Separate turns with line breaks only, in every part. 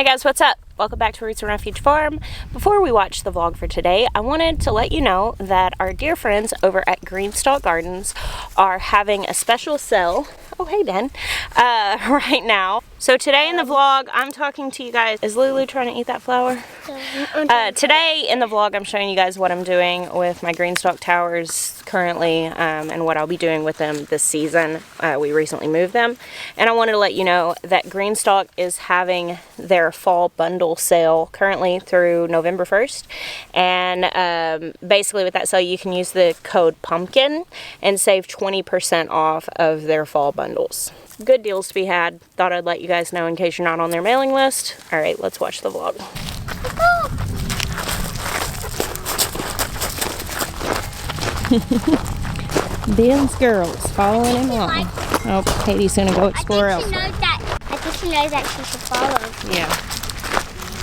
Hey guys, what's up? Welcome back to Roots Refuge Farm. Before we watch the vlog for today, I wanted to let you know that our dear friends over at Greenstalk Gardens are having a special sale. Oh, hey Ben. Right now. So today in the vlog, I'm talking to you guys. Is Lulu trying to eat that flower? Today in the vlog, I'm showing you guys what I'm doing with my Greenstalk towers currently and what I'll be doing with them this season. We recently moved them. And I wanted to let you know that Greenstalk is having their fall bundle sale currently through November 1st. And basically with that sale, you can use the code PUMPKIN and save 20% off of their fall bundles. Good deals to be had. Thought I'd let you guys know in case you're not on their mailing list. All right, let's watch the vlog. Ben's girls following him along. Oh, Katie's gonna go explore elsewhere.
I think she knows that she should follow.
Yeah.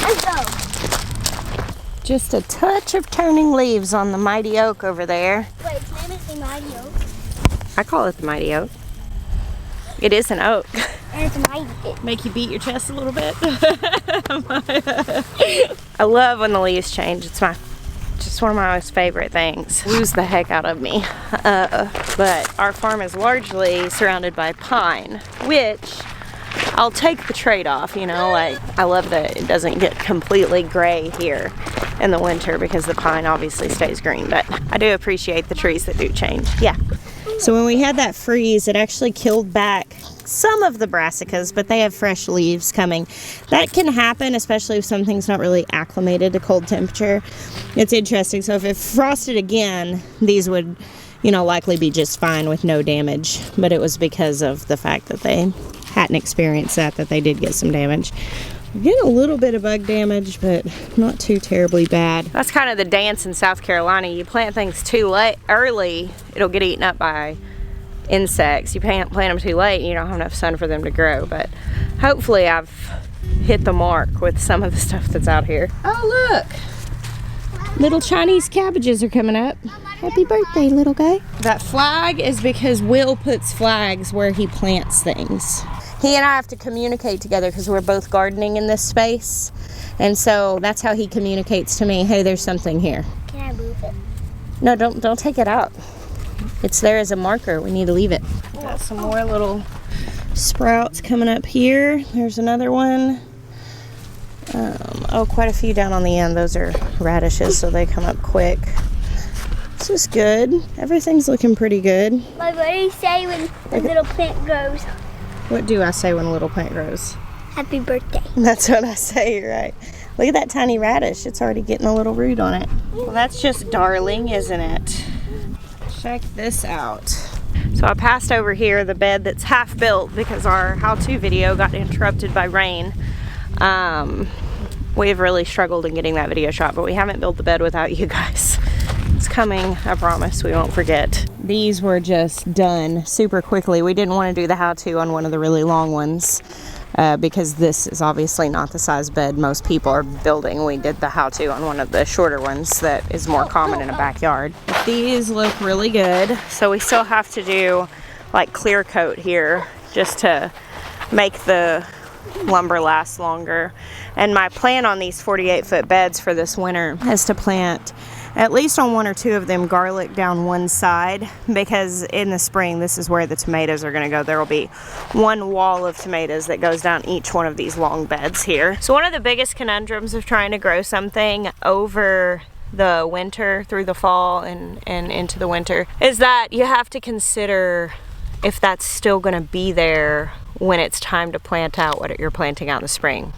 Let's go.
Just a touch of turning leaves on the mighty oak over there.
Wait, its name is the mighty oak.
I call it the mighty oak. It is an oak.
And it's mighty.
Make you beat your chest a little bit. I love when the leaves change. It's just one of my most favorite things. Lose the heck out of me. But our farm is largely surrounded by pine, which I'll take the trade-off, you know, like I love that it doesn't get completely gray here in the winter because the pine obviously stays green, but I do appreciate the trees that do change. Yeah. So when we had that freeze, it actually killed back some of the brassicas, but they have fresh leaves coming. That can happen, especially if something's not really acclimated to cold temperature. It's interesting. So if it frosted again, these would, you know, likely be just fine with no damage. But it was because of the fact that they hadn't experienced that they did get some damage. We're getting a little bit of bug damage, but not too terribly bad. That's kind of the dance in South Carolina. You plant things too early, it'll get eaten up by insects. You plant them too late, you don't have enough sun for them to grow. But hopefully I've hit the mark with some of the stuff that's out here. Oh, look! Little Chinese cabbages are coming up. Happy birthday, little guy. That flag is because Will puts flags where he plants things. He and I have to communicate together because we're both gardening in this space. And so that's how he communicates to me, hey, there's something here.
Can I move it?
No, don't take it out. It's there as a marker. We need to leave it. Got some more little sprouts coming up here. There's another one. Oh, quite a few down on the end. Those are radishes, so they come up quick. This is good. Everything's looking pretty good.
Like, what do you say when the little plant grows?
What do I say when a little plant grows?
Happy birthday.
That's what I say, you're right. Look at that tiny radish. It's already getting a little root on it. Well, that's just darling, isn't it? Check this out. So I passed over here the bed that's half built because our how-to video got interrupted by rain. We've really struggled in getting that video shot, but we haven't built the bed without you guys. It's coming, I promise, we won't forget. These were just done super quickly. We didn't want to do the how-to on one of the really long ones because this is obviously not the size bed most people are building. We did the how-to on one of the shorter ones that is more common in a backyard. But these look really good. So we still have to do like clear coat here just to make the lumber last longer. And my plan on these 48-foot beds for this winter is to plant at least on one or two of them garlic down one side, because in the spring this is where the tomatoes are going to go. There will be one wall of tomatoes that goes down each one of these long beds here. So one of the biggest conundrums of trying to grow something over the winter through the fall and into the winter is that you have to consider if that's still going to be there when it's time to plant out what you're planting out in the spring.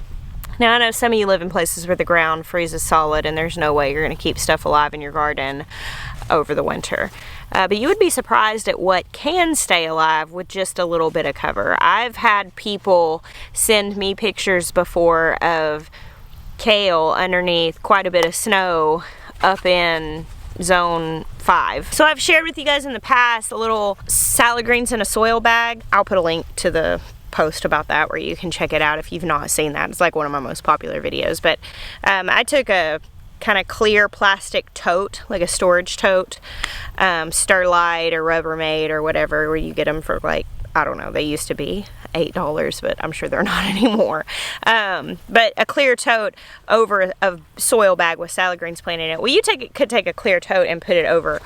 Now I know some of you live in places where the ground freezes solid and there's no way you're going to keep stuff alive in your garden over the winter. But you would be surprised at what can stay alive with just a little bit of cover. I've had people send me pictures before of kale underneath quite a bit of snow up in zone 5. So I've shared with you guys in the past a little salad greens in a soil bag. I'll put a link to the post about that where you can check it out if you've not seen that. It's like one of my most popular videos. But I took a kind of clear plastic tote, like a storage tote, Sterlite or Rubbermaid or whatever, where you get them for like, I don't know, they used to be. $8, but I'm sure they're not anymore. But a clear tote over a soil bag with salad greens planted in it. Well, you could take a clear tote and put it over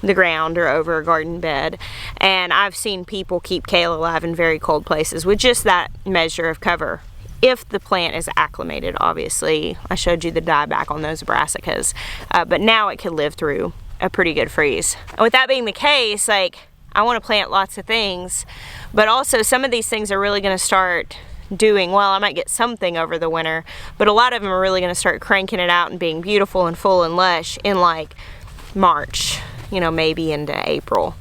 the ground or over a garden bed. And I've seen people keep kale alive in very cold places with just that measure of cover. If the plant is acclimated, obviously. I showed you the dieback on those brassicas. But now it can live through a pretty good freeze. And with that being the case, like, I want to plant lots of things, but also some of these things are really going to start doing well. I might get something over the winter, but a lot of them are really going to start cranking it out and being beautiful and full and lush in like March, you know, maybe into April,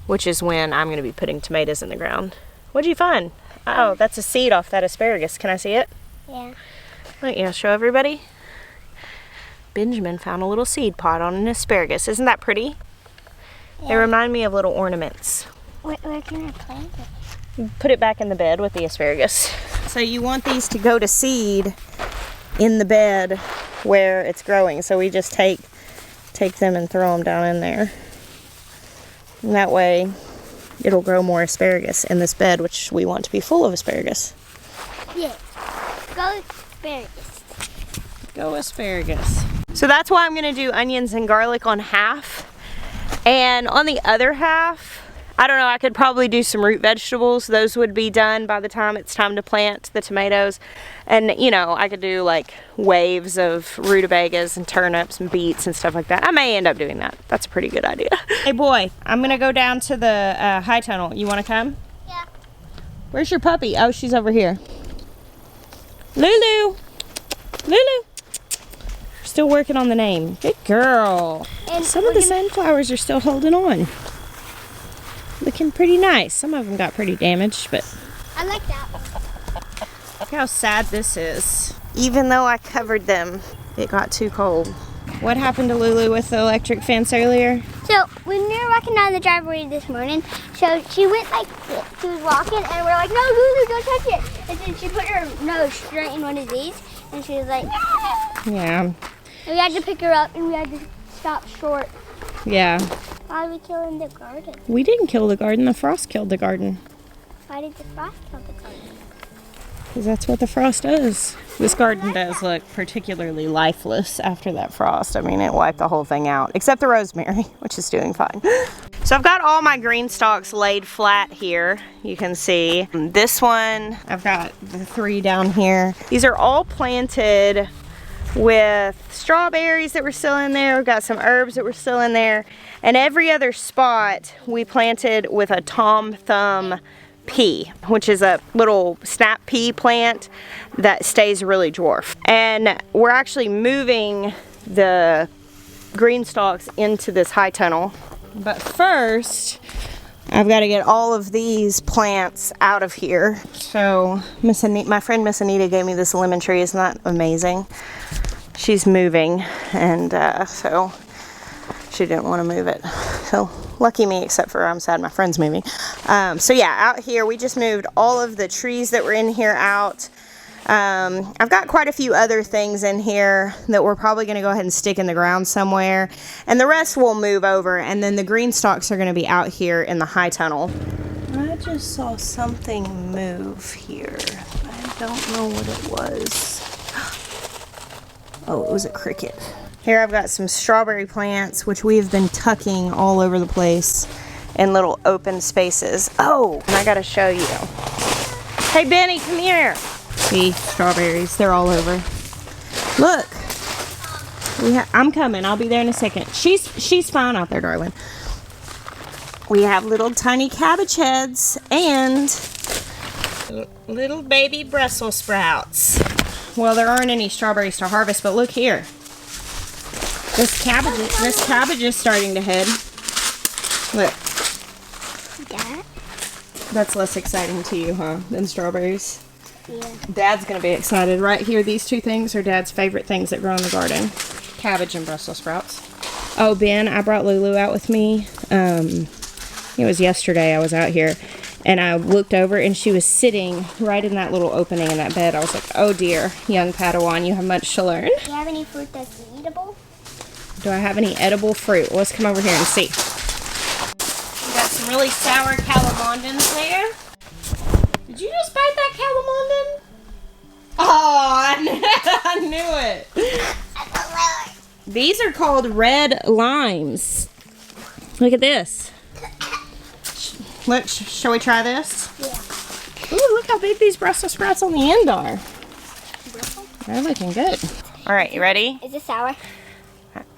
which is when I'm going to be putting tomatoes in the ground. What'd you find? Oh, that's a seed off that asparagus. Can I see it?
Yeah.
Wait, yeah, show everybody. Benjamin found a little seed pod on an asparagus. Isn't that pretty?
Yeah.
They remind me of little ornaments.
Where can I plant it?
Put it back in the bed with the asparagus. So you want these to go to seed in the bed where it's growing. So we just take them and throw them down in there. And that way it'll grow more asparagus in this bed, which we want to be full of asparagus.
Yeah. Go asparagus.
Go asparagus. So that's why I'm gonna do onions and garlic on half. And on the other half, I don't know, I could probably do some root vegetables. Those would be done by the time it's time to plant the tomatoes. And, you know, I could do like waves of rutabagas and turnips and beets and stuff like that. I may end up doing that. That's a pretty good idea. Hey boy, I'm gonna go down to the high tunnel. You wanna come?
Yeah.
Where's your puppy? Oh, she's over here. Lulu! Lulu! Still working on the name. Good girl. And some of the sunflowers are still holding on. Looking pretty nice. Some of them got pretty damaged, but
I like that.
look how sad this is. Even though I covered them, it got too cold. What happened to Lulu with the electric fence earlier?
So when we were walking down the driveway this morning, so she went like this. She was walking, and we're like, "No, Lulu, don't touch it!" And then she put her nose straight in one of these, and she was like,
Yeah.
And we had to pick her up, and we had to stop short.
Yeah.
Why are we killing the garden?
We didn't kill the garden. The frost killed the garden.
Why did the frost kill the garden?
Because that's what the frost does. This garden does look particularly lifeless after that frost. I mean, it wiped the whole thing out, except the rosemary, which is doing fine. So I've got all my green stalks laid flat here. You can see this one. I've got the 3 down here. These are all planted with strawberries that were still in there. We've got some herbs that were still in there. And every other spot we planted with a Tom Thumb pea, which is a little snap pea plant that stays really dwarf. And we're actually moving the green stalks into this high tunnel. But first, I've got to get all of these plants out of here. So my friend Miss Anita gave me this lemon tree. Isn't that amazing? She's moving, and so she didn't want to move it. So lucky me, except for I'm sad my friend's moving. So yeah, out here we just moved all of the trees that were in here out. I've got quite a few other things in here that we're probably going to go ahead and stick in the ground somewhere, and the rest will move over, and then the green stalks are going to be out here in the high tunnel. I just saw something move here. I don't know what it was. Oh, it was a cricket. Here I've got some strawberry plants, which we have been tucking all over the place in little open spaces. Oh, and I gotta show you. Hey Benny, come here. See, strawberries, they're all over. Look. I'm coming, I'll be there in a second. She's fine out there, darling. We have little tiny cabbage heads and little baby Brussels sprouts. Well, there aren't any strawberries to harvest, but look here. This cabbage is starting to head. Look.
Dad?
That's less exciting to you, huh, than strawberries?
Yeah.
Dad's gonna be excited. Right here, these 2 things are Dad's favorite things that grow in the garden. Cabbage and Brussels sprouts. Oh, Ben, I brought Lulu out with me. It was yesterday I was out here. And I looked over and she was sitting right in that little opening in that bed. I was like, oh dear, young Padawan, you have much to learn.
Do you have any fruit that's eatable?
Do I have any edible fruit? Well, let's come over here and see. We got some really sour calamondins there. Did you just bite that calamondin? Oh, I knew it. These are called red limes. Look at this. Look, shall we try this?
Yeah.
Ooh, look how big these Brussels sprouts on the end are. They're looking good. All right, you ready?
Is it sour?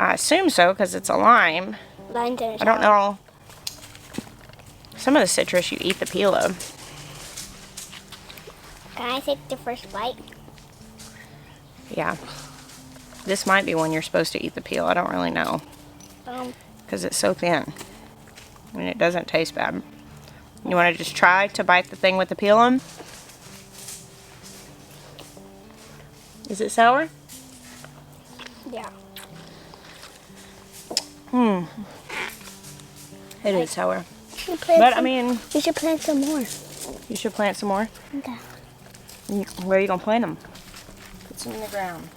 I assume so, because it's a lime.
Limes are sour.
I don't know. Some of the citrus you eat the peel of.
Can I take the first bite?
Yeah. This might be one you're supposed to eat the peel. I don't really know. Because it's so thin. I mean, it doesn't taste bad. You want to just try to bite the thing with the peel on? Is it sour?
Yeah.
It is sour.
But
I mean,
you should plant some more.
you should plant some more.
Okay.
Where are you going to plant them? Put some in the ground.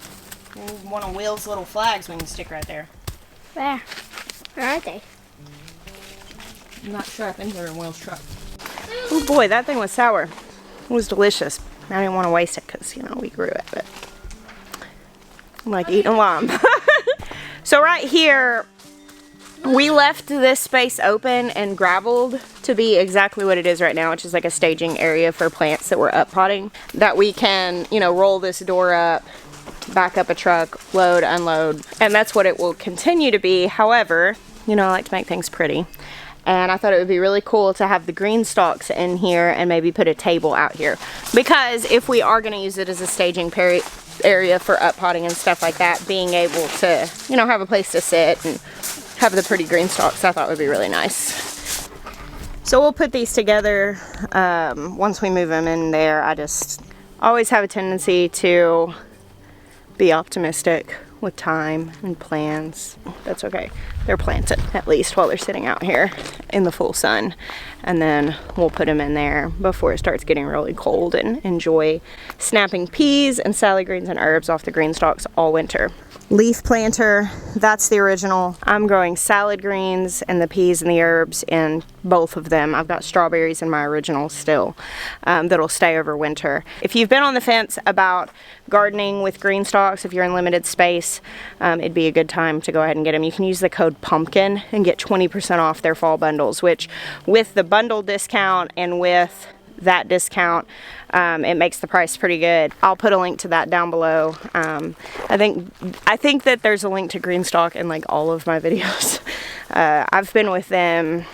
Maybe one of Will's little flags we can stick right there.
Where? Where are they?
I'm not sure. I think they're in Will's truck. Oh boy, that thing was sour. It was delicious. I didn't want to waste it because, you know, we grew it, but I'm like eating a lime. So right here, we left this space open and gravelled to be exactly what it is right now, which is like a staging area for plants that we're up potting, that we can, you know, roll this door up, back up a truck, load, unload, and that's what it will continue to be. However, you know, I like to make things pretty. And I thought it would be really cool to have the Greenstalks in here and maybe put a table out here. Because if we are going to use it as a staging area for up potting and stuff like that, being able to, you know, have a place to sit and have the pretty Greenstalks, I thought would be really nice. So we'll put these together once we move them in there. I just always have a tendency to be optimistic with time and plans. That's okay. They're planted at least while they're sitting out here in the full sun. And then we'll put them in there before it starts getting really cold and enjoy snapping peas and salad greens and herbs off the Greenstalks all winter. Leaf planter, that's the original. I'm growing salad greens and the peas and the herbs in both of them. I've got strawberries in my original still that'll stay over winter. If you've been on the fence about gardening with Greenstalks, if you're in limited space, it'd be a good time to go ahead and get them. You can use the code PUMPKIN and get 20% off their fall bundles, which with the bundle discount and with that discount, it makes the price pretty good. I'll put a link to that down below. I think that there's a link to Greenstalk in like all of my videos. I've been with them.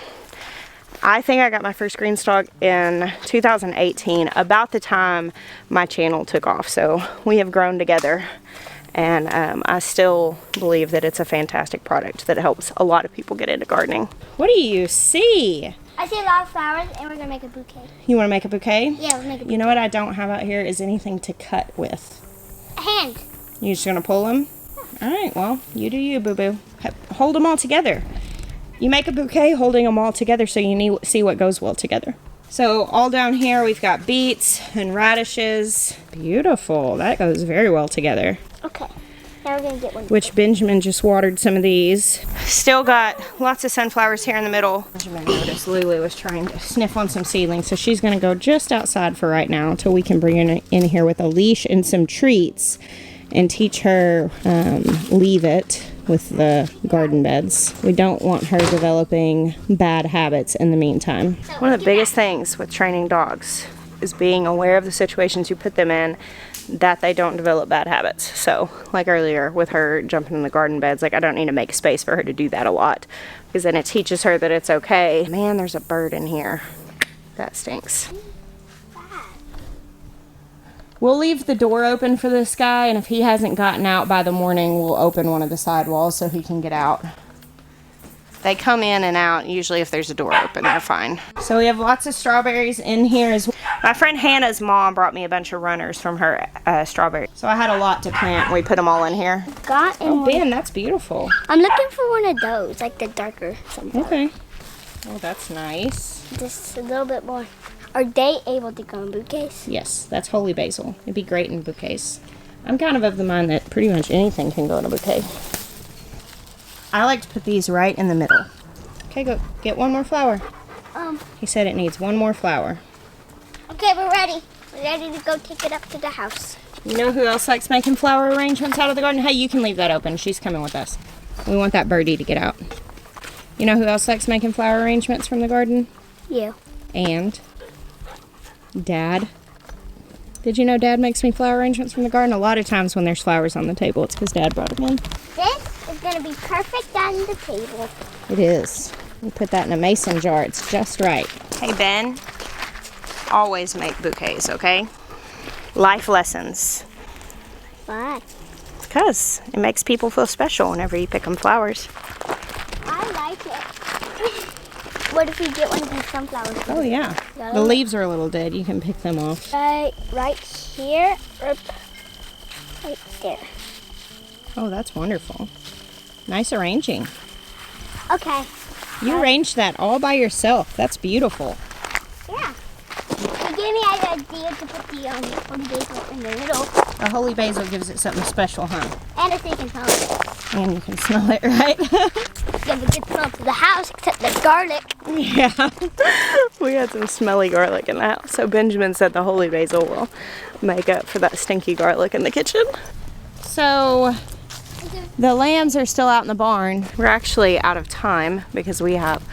I think I got my first Greenstalk in 2018, about the time my channel took off. So we have grown together, and I still believe that it's a fantastic product that helps a lot of people get into gardening. What do you see?
I see a lot of flowers, and we're gonna make a bouquet.
You want to make a bouquet?
Yeah, we'll make a bouquet.
You know what I don't have out here is anything to cut with.
A hand.
You just gonna pull them? All right, well, you do you, boo-boo. Hold them all together. You make a bouquet holding them all together so you see what goes well together. So all down here we've got beets and radishes. Beautiful. That goes very well together.
Okay. Now we're gonna get one.
Which Benjamin just watered some of these. Still got lots of sunflowers here in the middle. Benjamin noticed Lulu was trying to sniff on some seedlings, so she's gonna go just outside for right now until we can bring her in here with a leash and some treats and teach her leave it with the garden beds. We don't want her developing bad habits in the meantime. One of the biggest things with training dogs is being aware of the situations you put them in, that they don't develop bad habits. So like earlier with her jumping in the garden beds, like I don't need to make space for her to do that a lot, because then it teaches her that it's okay. Man, there's a bird in here. That stinks. We'll leave the door open for this guy, and if he hasn't gotten out by the morning, we'll open one of the side walls so he can get out. They come in and out. Usually if there's a door open, they're fine. So we have lots of strawberries in here as well. My friend Hannah's mom brought me a bunch of runners from her strawberries. So I had a lot to plant. We put them all in here. Oh, Ben, that's beautiful.
I'm looking for one of those, like the darker something.
Okay. Oh, that's nice.
Just a little bit more. Are they able to go in bouquets?
Yes, that's holy basil. It'd be great in bouquets. I'm kind of the mind that pretty much anything can go in a bouquet. I like to put these right in the middle. Okay, go get one more flower. He said it needs one more flower.
Okay, we're ready. We're ready to go take it up to the house.
You know who else likes making flower arrangements out of the garden? Hey, you can leave that open. She's coming with us. We want that birdie to get out. You know who else likes making flower arrangements from the garden?
You.
And Dad. Did you know Dad makes me flower arrangements from the garden? A lot of times when there's flowers on the table, it's because Dad brought them in.
This is going to be perfect on the table.
It is. We put that in a mason jar. It's just right. Hey, Ben. Always make bouquets, okay? Life lessons.
Why?
Because it makes people feel special whenever you pick them flowers.
I like it. What if we get one of these sunflowers?
Oh, yeah. The leaves are a little dead. You can pick them off.
Right here or right there.
Oh, that's wonderful. Nice arranging.
Okay.
You arranged that all by yourself. That's beautiful.
Yeah. It gave me an idea to put the holy basil in the middle.
The holy basil gives it something special, huh?
And if they can smell it.
And you can smell it, right?
Give a good smell to the house, except the garlic.
Yeah. We had some smelly garlic in the house. So Benjamin said the holy basil will make up for that stinky garlic in the kitchen. So the lambs are still out in the barn. We're actually out of time because we have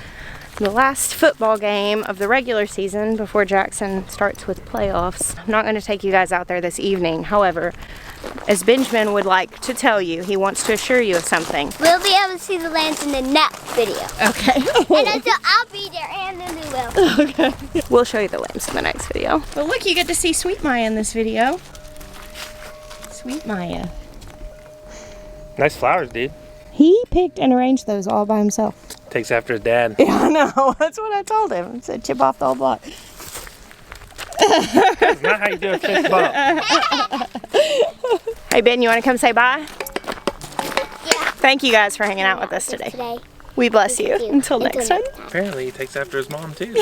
the last football game of the regular season before Jackson starts with playoffs. I'm not going to take you guys out there this evening. However, as Benjamin would like to tell you, he wants to assure you of something.
We'll be able to see the lambs in the next video.
Okay.
And until I'll be there and Lulu will.
Okay. We'll show you the lambs in the next video. But look, you get to see Sweet Maya in this video. Sweet Maya.
Nice flowers, dude.
He picked and arranged those all by himself.
Takes after his dad.
Yeah, I know. That's what I told him. I said, chip off the whole block.
That's not how you do a fist bump.
Hey, Ben, you want to come say bye?
Yeah.
Thank you guys for hanging out with us today. We bless you. Until next time.
Apparently he takes after his mom, too.